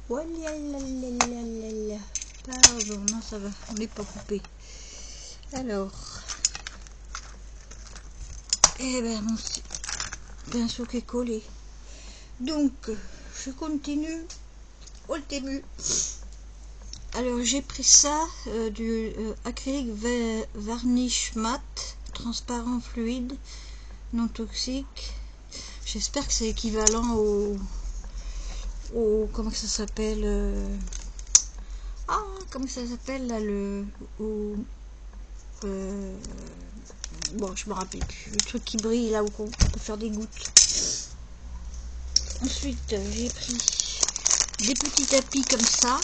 Voilà, pardon, non, ça va, on n'est pas coupé. Alors, eh ben, mon pinceau qui est collé. Donc, je continue. Oh, le début. Alors, j'ai pris ça, du acrylique varnish mat, transparent fluide, non toxique. J'espère que c'est équivalent au comment ça s'appelle comment ça s'appelle là, bon, je me rappelle plus, le truc qui brille là où on peut faire des gouttes. Ensuite, j'ai pris des petits tapis comme ça.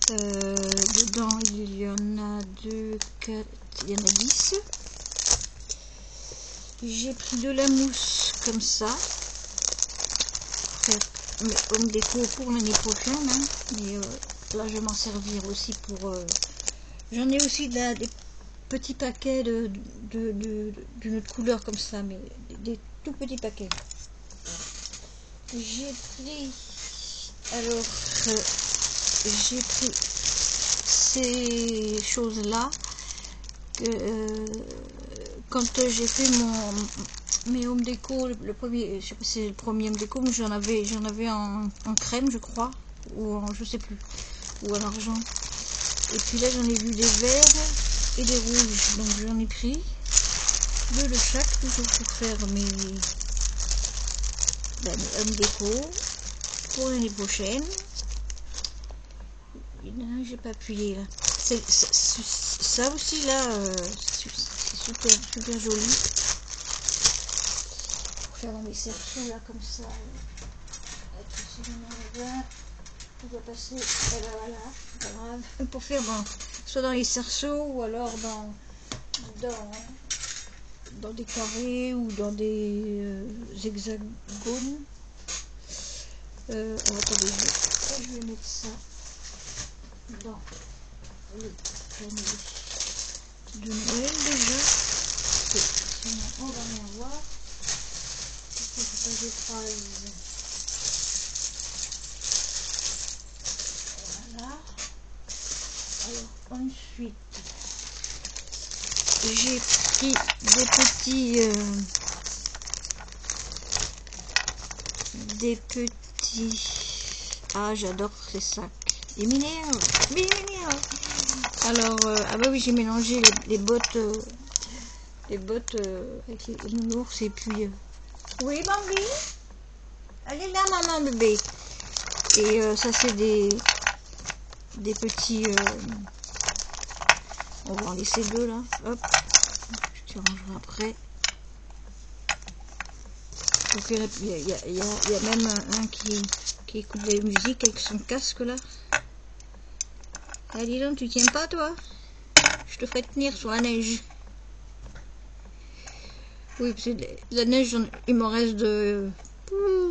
Dedans, il y en a 2, 4, il y en a 10. J'ai pris de la mousse comme ça. Mes home déco pour l'année prochaine, hein. Mais là, je vais m'en servir aussi pour... J'en ai aussi des petits paquets d'une autre couleur comme ça, mais des tout petits paquets. J'ai pris... Alors, j'ai pris ces choses-là quand j'ai fait mes home déco, le premier, je sais pas si c'est le premier home déco, mais j'en avais en crème, je crois, ou en, je sais plus, ou en argent. Et puis là, j'en ai vu des verts et des rouges, donc j'en ai pris 2 de chaque, toujours pour faire mes home déco pour l'année prochaine. J'ai pas appuyé là. Ça aussi là, c'est super joli. Pour faire dans mes cerceaux là comme ça. On va passer, et ben voilà, c'est pas grave. Pour faire soit dans les cerceaux ou alors dans des carrés ou dans des hexagones. Attendez, je vais mettre ça dans le panier de Noël déjà, sinon on va rien voir. Il faut pas que j'écrase. Voilà. Alors ensuite, j'ai pris des petits. Ah, j'adore ces sacs. Il m'énerve. Alors, ah bah oui, j'ai mélangé les bottes, avec les nounours et puis. Oui, Bambi. Elle est là, maman, bébé. Et ça, c'est des petits. On va en laisser 2 là. Hop. Je te rangerai après. Donc, il y a même un qui écoute de la musique avec son casque là. Ah, dis donc, tu tiens pas toi? Je te ferai tenir sur la neige. Oui, parce que la neige, il m'en reste de...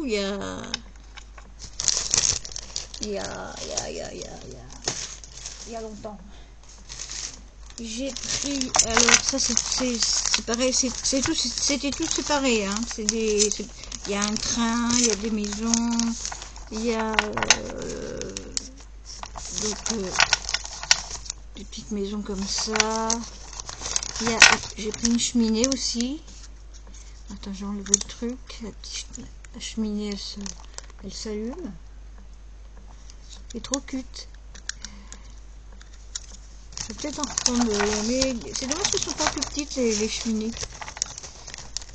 Il y a longtemps. J'ai pris... Alors, ça, c'est pareil, c'était tout séparé. Hein. Il y a un train, il y a des maisons, il y a... des petites maisons comme ça. J'ai pris une cheminée aussi. Attends, j'ai enlevé le truc. La cheminée, elle s'allume. C'est trop cute. Je vais peut-être en reprendre, mais c'est dommage qu'elles ne sont pas plus petites les cheminées.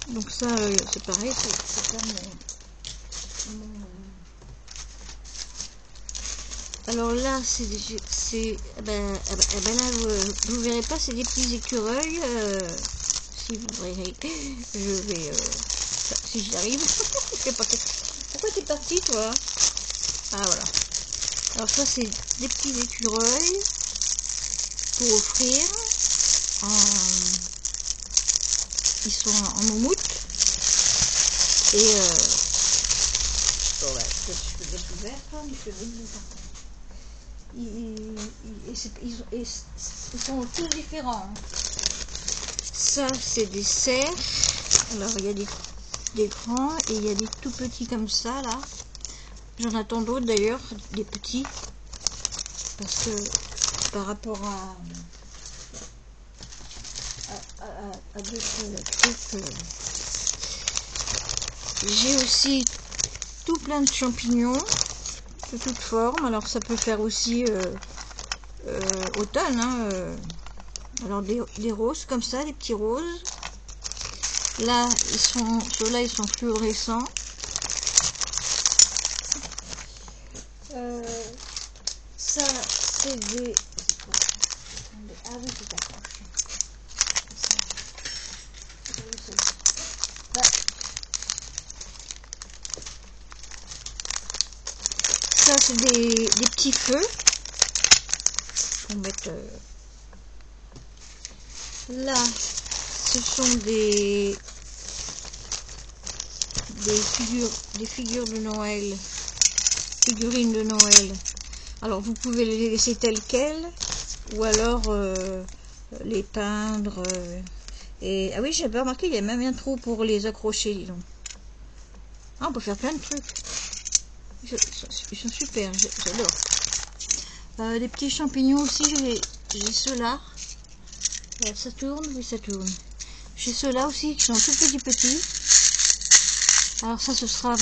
Donc ça, c'est pareil, c'est pas mon... Alors là, ben là, vous verrez pas, c'est des petits écureuils. Si vous verrez, je vais, si j'y arrive. Je sais pas. Pourquoi t'es parti, toi? Ah voilà. Alors ça, c'est des petits écureuils pour offrir. Ils sont en moumoute. Et bon, ouais, peut-être je peux les mettre ouverts, mais je peux les mettre par contre. Ils sont tous différents. Ça, c'est des cerfs. Alors, il y a des grands et il y a des tout petits comme ça, là. J'en attends d'autres d'ailleurs, des petits. Parce que par rapport à d'autres trucs, j'ai aussi tout plein de champignons de toutes formes. Alors ça peut faire aussi automne, hein, alors des roses comme ça, des petits roses. Là ceux-là ils sont fluorescents. Ça c'est des... Ah oui, c'est d'accord. Ça c'est des petits feux. Pour mettre là, ce sont des figures de Noël, figurines de Noël. Alors vous pouvez les laisser telles quelles, ou alors les peindre. Et ah oui, j'avais remarqué, il y a même un trou pour les accrocher, dis donc. Ah, on peut faire plein de trucs. Ils sont super, j'adore. Des petits champignons aussi, j'ai ceux-là. Ça tourne, oui ça tourne. J'ai ceux-là aussi qui sont tout petits. Alors ça ce sera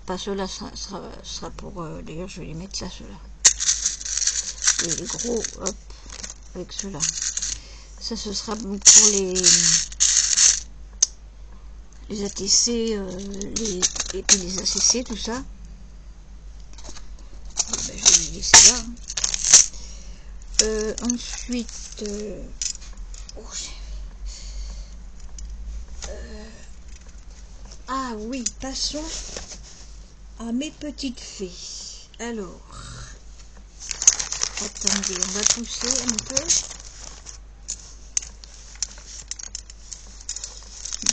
pas ceux-là, sera pour d'ailleurs je vais les mettre là, ceux-là. Et les gros, hop, avec ceux-là. Ça ce sera pour les ATC, et puis les ACC, tout ça. Ben, je vais les laisser là. Ensuite, ah oui, passons à mes petites fées. Alors, attendez, on va pousser un peu.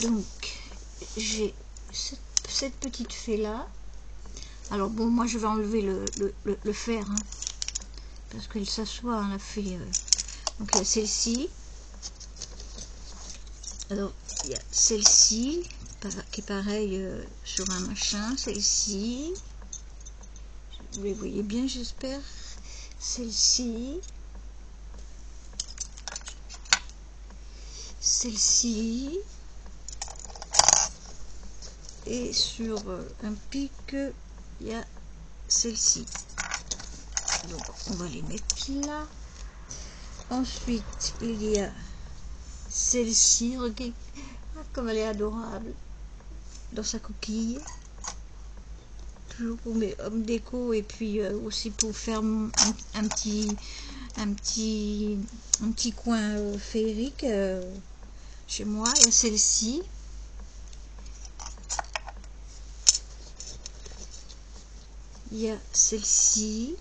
Donc, j'ai cette petite fée là. Alors bon, moi je vais enlever le fer, hein, parce qu'elle s'assoit, hein, la fée. Donc il y a celle-ci. Alors il y a celle-ci qui est pareil sur un machin. Celle-ci, vous les voyez bien, j'espère. Celle-ci, celle-ci, et sur un pic il y a celle-ci. Donc on va les mettre là. Ensuite il y a celle-ci, regardez comme elle est adorable dans sa coquille. Toujours pour mes hommes déco, et puis aussi pour faire un petit coin féerique chez moi. Il y a celle-ci. Il y a celle-ci.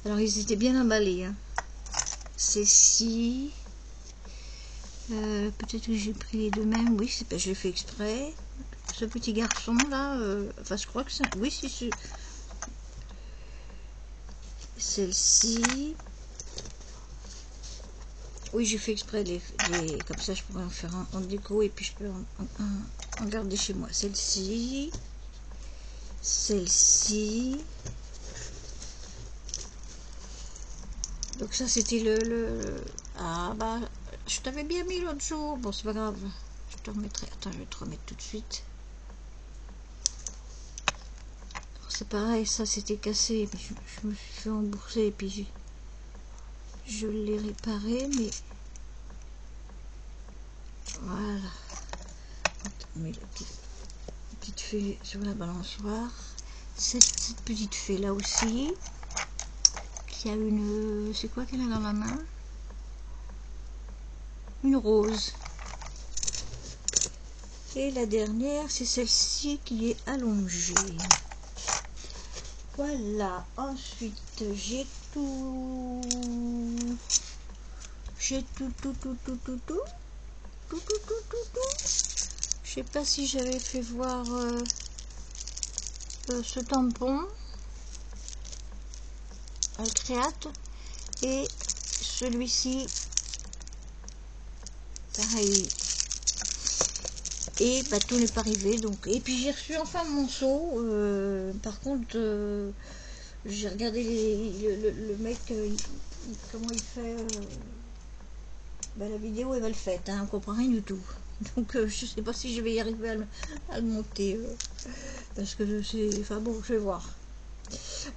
Alors ils étaient bien emballés, hein. Celle-ci. Peut-être que j'ai pris les deux mêmes. Oui, c'est pas, je l'ai fait exprès. Ce petit garçon là, enfin je crois que c'est... Oui, si. Celle-ci. Oui, j'ai fait exprès comme ça je pourrais en faire en déco, et puis je peux en garder chez moi. Celle-ci. Celle-ci. Donc ça c'était Ah bah, je t'avais bien mis l'autre jour. Bon, c'est pas grave. Je te remettrai. Attends, je vais te remettre tout de suite. C'est pareil, ça c'était cassé. Mais je me suis fait rembourser, et puis je l'ai réparé, mais... Voilà. On met la petite fée sur la balançoire. Cette petite fée là aussi. Qui a une... C'est quoi qu'elle a dans la main? Une rose. Et la dernière, c'est celle-ci qui est allongée. Voilà. Ensuite, j'ai tout. J'ai tout. Je sais pas si j'avais fait voir ce tampon Créate, et celui-ci pareil, Et bah, tout n'est pas arrivé. Donc. Et puis j'ai reçu enfin mon seau. Par contre, j'ai regardé le mec, comment il fait. Bah, la vidéo est mal faite, hein, on comprend rien du tout. Donc je sais pas si je vais y arriver à le monter. Parce que c'est. Enfin bon, je vais voir.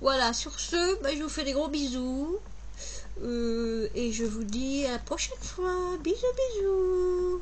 Voilà, sur ce, bah, je vous fais des gros bisous. Et je vous dis à la prochaine fois. Bisous, bisous.